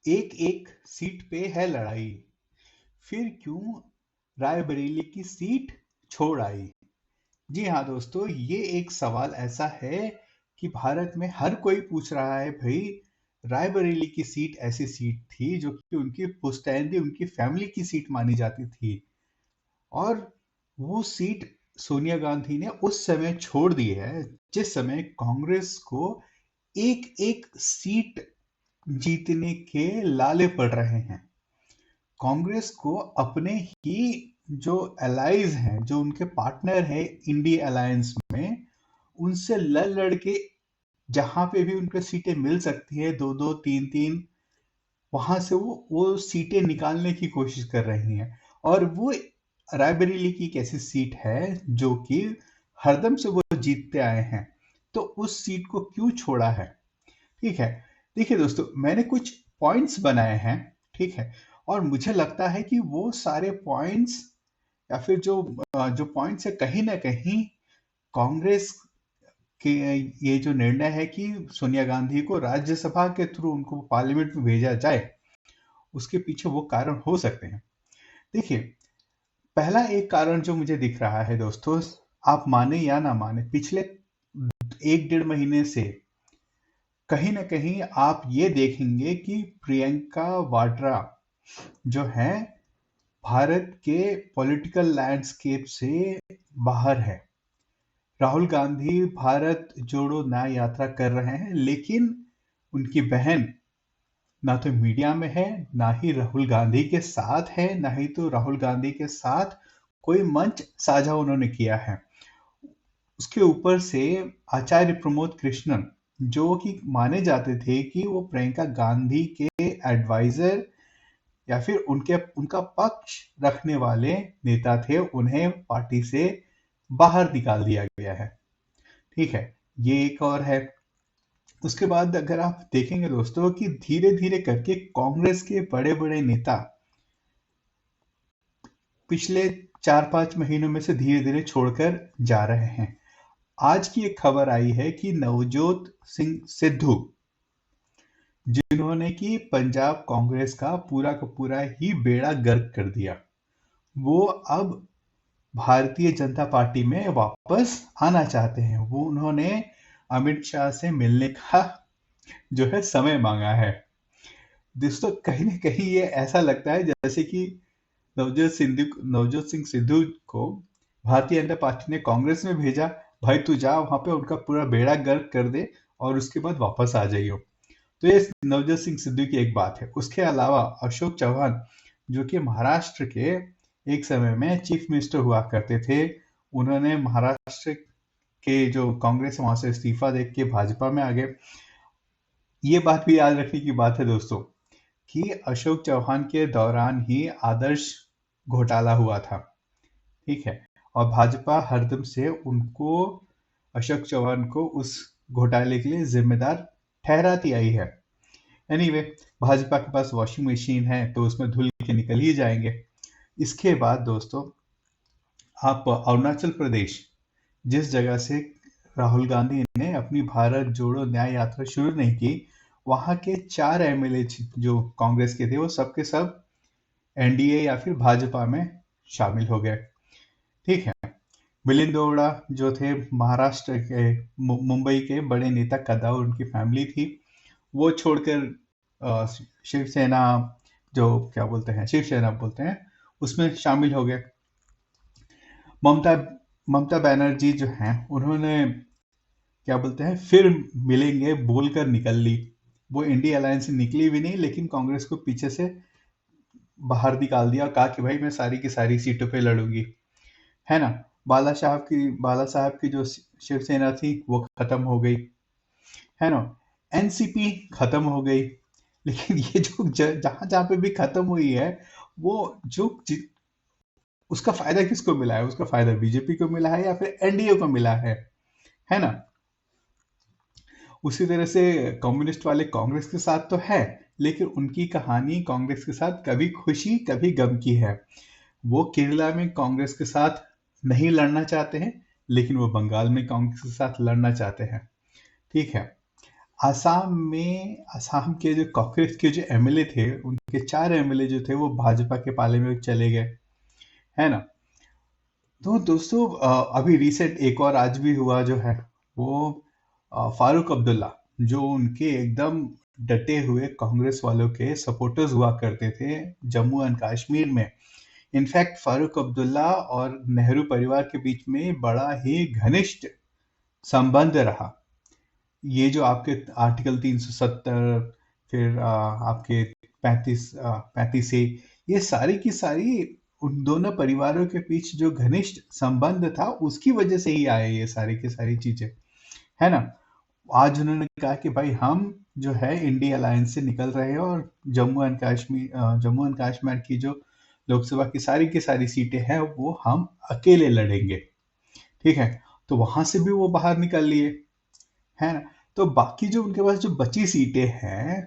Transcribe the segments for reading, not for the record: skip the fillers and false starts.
एक एक सीट पे है लड़ाई, फिर क्यों रायबरेली की सीट छोड़ आई। जी हाँ दोस्तों, ये एक सवाल ऐसा है कि भारत में हर कोई पूछ रहा है भाई। रायबरेली की सीट ऐसी सीट थी जो कि उनकी पुश्तैनी, उनकी फैमिली की सीट मानी जाती थी, और वो सीट सोनिया गांधी ने उस समय छोड़ दी है जिस समय कांग्रेस को एक एक सीट जीतने के लाले पड़ रहे हैं। कांग्रेस को अपने ही जो अलाइज हैं, जो उनके पार्टनर हैं इंडी अलायंस में, उनसे लड़ लड़ के जहां पे भी उनको सीटें मिल सकती है, दो दो तीन तीन, वहां से वो सीटें निकालने की कोशिश कर रही हैं। और वो रायबरेली की एक ऐसी सीट है जो कि हरदम से वो जीतते आए हैं, तो उस सीट को क्यों छोड़ा है। ठीक है, देखिए दोस्तों, मैंने कुछ पॉइंट्स बनाए हैं। ठीक है, और मुझे लगता है कि वो सारे पॉइंट्स, या फिर जो पॉइंट्स है, कहीं ना कहीं कांग्रेस के ये जो निर्णय है कि सोनिया गांधी को राज्यसभा के थ्रू उनको पार्लियामेंट में भेजा जाए, उसके पीछे वो कारण हो सकते हैं। देखिए, पहला एक कारण जो मुझे दिख रहा है दोस्तों, आप माने या ना माने, पिछले 1 डेढ़ महीने से कहीं ना कहीं आप ये देखेंगे कि प्रियंका वाड्रा जो है भारत के पॉलिटिकल लैंडस्केप से बाहर है। राहुल गांधी भारत जोड़ो न्याय यात्रा कर रहे हैं, लेकिन उनकी बहन ना तो मीडिया में है, ना ही राहुल गांधी के साथ है, ना ही तो राहुल गांधी के साथ कोई मंच साझा उन्होंने किया है। उसके ऊपर से आचार्य प्रमोद कृष्णन, जो कि माने जाते थे कि वो प्रियंका गांधी के एडवाइजर या फिर उनका पक्ष रखने वाले नेता थे, उन्हें पार्टी से बाहर निकाल दिया गया है। ठीक है, ये एक और है। उसके बाद अगर आप देखेंगे दोस्तों कि धीरे धीरे करके कांग्रेस के बड़े बड़े नेता पिछले 4 5 महीनों में से धीरे धीरे छोड़कर जा रहे हैं। आज की एक खबर आई है कि नवजोत सिंह सिद्धू, जिन्होंने कि पंजाब कांग्रेस का पूरा ही बेड़ा गर्क कर दिया, वो अब भारतीय जनता पार्टी में वापस आना चाहते हैं। वो उन्होंने अमित शाह से मिलने का जो है समय मांगा है। दोस्तों, कहीं ना कहीं ये ऐसा लगता है जैसे कि नवजोत सिंह सिद्धू को भारतीय जनता पार्टी ने कांग्रेस में भेजा, भाई तू जा वहां पे उनका पूरा बेड़ा गर्क कर दे और उसके बाद वापस आ जाइयो। तो ये नवजोत सिंह सिद्धू की एक बात है। उसके अलावा अशोक चौहान, जो कि महाराष्ट्र के एक समय में चीफ मिनिस्टर हुआ करते थे, उन्होंने महाराष्ट्र के जो कांग्रेस है वहां से इस्तीफा दे के भाजपा में आ गए। ये बात भी याद रखने की बात है दोस्तों कि अशोक चौहान के दौरान ही आदर्श घोटाला हुआ था। ठीक है, और भाजपा हरदम से उनको, अशोक चौहान को उस घोटाले के लिए जिम्मेदार ठहराती आई है। एनीवे, भाजपा के पास वॉशिंग मशीन है तो उसमें धुल के निकल ही जाएंगे। इसके बाद दोस्तों, आप अरुणाचल प्रदेश, जिस जगह से राहुल गांधी ने अपनी भारत जोड़ो न्याय यात्रा शुरू नहीं की, वहां के 4 एमएलए जो कांग्रेस के थे, वो सब के सब एनडीए या फिर भाजपा में शामिल हो गए। ठीक है, मिलिंद देवड़ा जो थे महाराष्ट्र के, मुंबई के बड़े नेता कदावर उनकी फैमिली थी, वो छोड़कर शिवसेना, जो क्या बोलते हैं, शिवसेना बोलते हैं, उसमें शामिल हो गए। ममता ममता बनर्जी जो हैं, उन्होंने क्या बोलते हैं, फिर मिलेंगे बोलकर निकल ली। वो इंडिया अलायंस से निकली भी नहीं, लेकिन कांग्रेस को पीछे से बाहर निकाल दिया और कहा कि भाई मैं सारी की सारी सीटों पे लड़ूंगी, है ना। बाला साहब की जो शिवसेना थी वो खत्म हो गई, है ना। एनसीपी खत्म हो गई। लेकिन ये जो जहां जहां पे भी खत्म हुई है, वो उसका फायदा किसको मिला है? उसका फायदा बीजेपी को मिला है या फिर एनडीए को मिला है ना। उसी तरह से कम्युनिस्ट वाले कांग्रेस के साथ तो है, लेकिन उनकी कहानी कांग्रेस के साथ कभी खुशी कभी गम की है। वो केरला में कांग्रेस के साथ नहीं लड़ना चाहते हैं, लेकिन वो बंगाल में कांग्रेस के साथ लड़ना चाहते हैं। ठीक है, असम के जो कांग्रेस के जो एमएलए थे, उनके 4 एमएलए जो थे वो भाजपा के पाले में चले गए, है ना? तो दोस्तों अभी रिसेंट एक और आज भी हुआ जो है वो फारूक अब्दुल्ला, जो उनके एकदम डटे हुए कांग्रेस वालों के सपोर्टर्स हुआ करते थे जम्मू एंड कश्मीर में। इनफैक्ट फारूक अब्दुल्ला और नेहरू परिवार के बीच में बड़ा ही घनिष्ठ संबंध रहा। ये जो आपके आर्टिकल 370, फिर आपके 35 से, ये सारी की सारी उन दोनों परिवारों के बीच जो घनिष्ठ संबंध था उसकी वजह से ही आए ये सारी की सारी चीजें, है ना? आज उन्होंने कहा कि भाई हम जो है इंडिया अलायंस से निकल रहे हैं और जम्मू एंड कश्मीर की जो लोकसभा की सारी सीटें हैं वो हम अकेले लड़ेंगे, ठीक है? तो वहां से भी वो बाहर निकल लिए, है ना? तो बाकी जो उनके पास जो बची सीटें हैं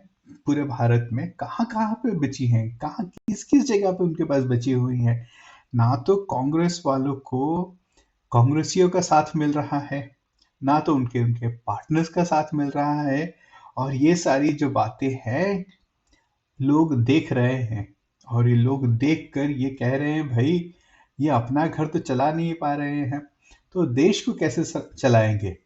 पूरे भारत में, कहाँ कहाँ पे बची हैं, कहाँ किस किस जगह पे उनके पास बची हुई हैं? ना तो कांग्रेस वालों को कांग्रेसियों का साथ मिल रहा है, ना तो उनके उनके पार्टनर्स का साथ मिल रहा है। और ये सारी जो बातें हैं लोग देख रहे हैं, और ये लोग देख कर ये कह रहे हैं भाई ये अपना घर तो चला नहीं पा रहे हैं, तो देश को कैसे चलाएंगे?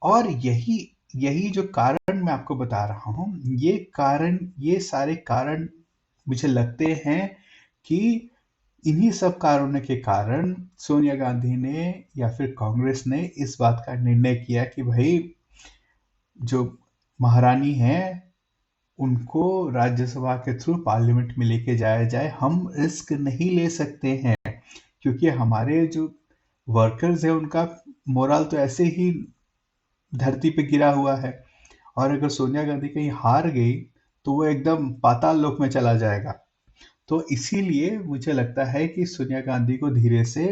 और यही यही जो कारण मैं आपको बता रहा हूँ, ये सारे कारण मुझे लगते हैं कि इन्हीं सब कारणों के कारण सोनिया गांधी ने या फिर कांग्रेस ने इस बात का निर्णय किया कि भाई जो महारानी है उनको राज्यसभा के थ्रू पार्लियामेंट में लेके जाया जाए। हम रिस्क नहीं ले सकते हैं क्योंकि हमारे जो वर्कर्स है उनका मोरल तो ऐसे ही धरती पे गिरा हुआ है, और अगर सोनिया गांधी कहीं हार गई तो वो एकदम पाताल लोक में चला जाएगा। तो इसीलिए मुझे लगता है कि सोनिया गांधी को धीरे से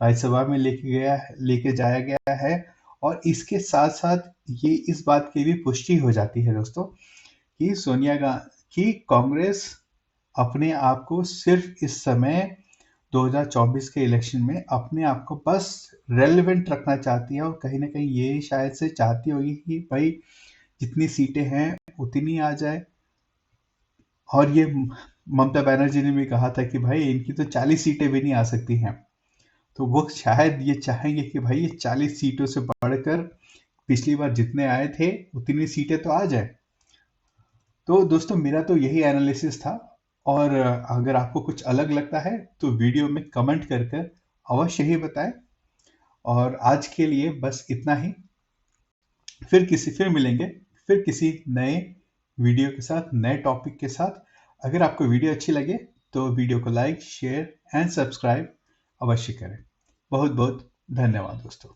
राज्यसभा में लेके जाया गया है। और इसके साथ साथ ये इस बात की भी पुष्टि हो जाती है दोस्तों कि कि कांग्रेस अपने आप को सिर्फ इस समय 2024 के इलेक्शन में अपने आप को बस रेलेवेंट रखना चाहती है, और कहीं ना कहीं ये शायद से चाहती होगी कि भाई जितनी सीटें हैं उतनी आ जाए। और ये ममता बनर्जी ने भी कहा था कि भाई इनकी तो 40 सीटें भी नहीं आ सकती हैं, तो वो शायद ये चाहेंगे कि भाई ये 40 सीटों से बढ़कर पिछली बार जितने आए थे उतनी सीटें तो आ जाए। तो दोस्तों मेरा तो यही एनालिसिस था, और अगर आपको कुछ अलग लगता है तो वीडियो में कमेंट कर कर अवश्य ही बताएं। और आज के लिए बस इतना ही, फिर मिलेंगे, फिर किसी नए वीडियो के साथ, नए टॉपिक के साथ। अगर आपको वीडियो अच्छी लगे तो वीडियो को लाइक, शेयर एंड सब्सक्राइब अवश्य करें। बहुत बहुत धन्यवाद दोस्तों।